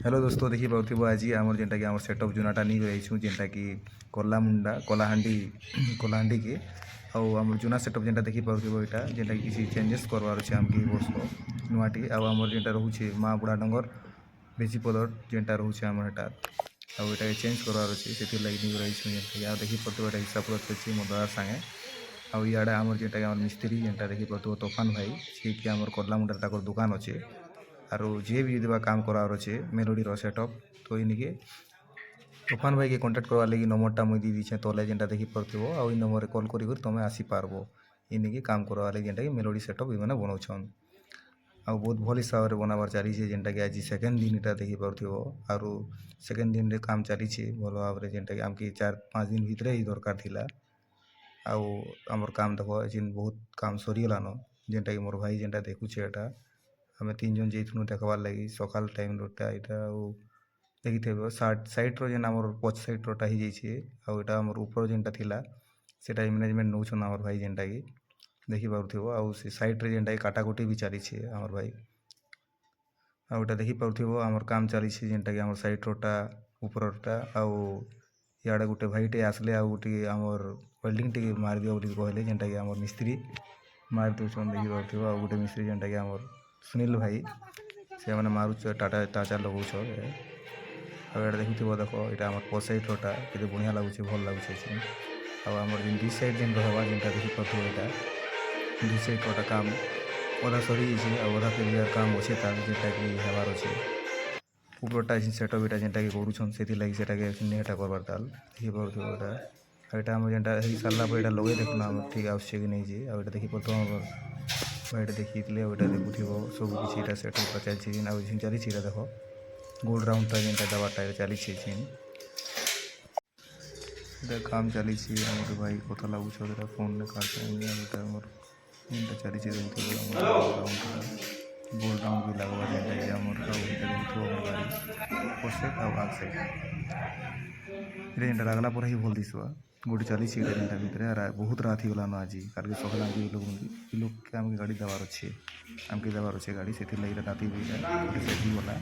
Hello दोस्तों, देखी पार्थ्व आज आमर जेनटा कि आम सेटअप जुनाटा नहीं रही जेनटा कि कलामुंडा कलाहांडी कलाहांडी के आम जुना सेटअप जेनटा देखी पार्थ्व यहाँ जेनटा कि किसी चेंजेस करवार अच्छे आमके वर्ष नुआटी आमर जेनटा रोचे माँ बुढ़ा डंगर बेची पदर जेनटा रोचे आम हेटा आटा चेंज करवार अच्छे से लगे नहीं रही जेनटा देखी पार्थ्व यहाँ हिसाब अच्छे मो दादा सांगे आड़े आमर जेनटा कि मिस्त्री जेनटा देखी पार्थ्व तोफान भाई सी कि आम कलामुंडा दुकान अच्छे आरो जे भी यदि काम करार अच्छे मेलोडीर सेटअप तो इनके तूफान भाई के कॉन्टाक्ट करवार लगी नंबरटा मुझे दी दीछे तले जेनटा देखी पार्थ्व आ नंबर कॉल कर तुम आसी पार्बो इनके काम करवार लगी जेनटा कि मेलोडी सेटअप ये बनाऊन आ बहुत भल हिसाब से बनाबार चली जेनटा कि आज सेकेंड दिन यहाँ देखी पार्थ्व आरो सेकेंड दिन रे काम चली भल भाव में जेनटा कि आमके 4-5 दिन भितर ही दरकार थिला आमर काम देख बहुत काम सरीगलान जेनटा कि मोर भाई जेनटा देखुचे एटा आम 3 जन जाइनु देखबार लगी सकाल टाइम यहाँ देखी सैड्र जेन आम पछ सैड्रटा हो जाइए आम ऊपर जेनटा थिला सेटा मैनेजमेंट नौन आम भाई जेनटा कि देखी पार्थ्व आउ से सैड्रे जेनटा काटाकुटी भी चली आम भाई आटा देखी पार्थ्व आम काम चली जेनटा कि आम सैड्रटा ऊपरटा आड़े गोटे भाईटे आसले आगे आमर वेल्डिंग टी मार दियो कहले जेनटा कि आम मिस्त्री मार दौन देखी पार्थ्व आ गोटे मिस्त्री जेनटा कि आम सुनील भाई से मैंने मारुच टाटा टाचा लगाऊछ आड़े देखुव देख यहाँ आम पसैट्रटा के बढ़िया लगुच भल लगुच आमर जेन दी साइड जेन रहा जेनटा देखी पार्थ्व यहाँ दी साइड्रटा काम अधा सरी अधा पेरियार काम अच्छे तार जेनटा कि हेबार अच्छे ऊपरटा सेटअप यहाँ जेनटा कि करूछन से लगी सेटा करबार ताल देखी पार्थ्व यहाँ आम जेनटा हो सारा पर लगे देखुन आम ठीक आसुचे कि नहीं आटा देखी पार्थ्व भाई देखी देखुव सब किसी सेटअप चलती चली देख गोल राउंडटा जेनटा दबाटा चली काम चली आम भाई कथा लगुच फोन काट मोर जेनटा चली गोल राउंड भी लगवा जेनटा आम गाड़ी पसेट आग साइड जेनटा लगला पर ही भल दिशा गोटे चली जेनटा भितर बहुत रात ही गलान आज काल के सकाल लोग के आमके गाड़ी देवार अच्छे आमके देवार अच्छे गाड़ी से लगे रात गला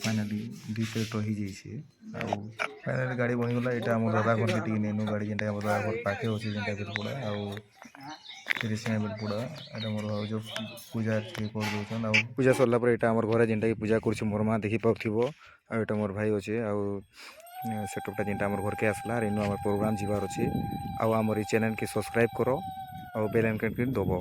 फाइनाली दी साइड रही जाइए फाइनाली गाड़ी बनीगला यहाँ आम दादा घर के नेनु गाड़ी जेनटा आम दादा घर पाखे अच्छे जेनटा बेलपड़ा बेलपड़ा यहाँ मोर भाज पूजा कर दौन पूजा सरला यहाँ आम घर जेनटा पूजा कर मोर माँ देखी पार्थ्व आटा मोर भाई अच्छे सेटअपटा जेनटा आम घर के आसला इनु आम प्रोग्राम जीवार अच्छे आमर चैनल के सब्सक्राइब करो और बेल आइकन दबो।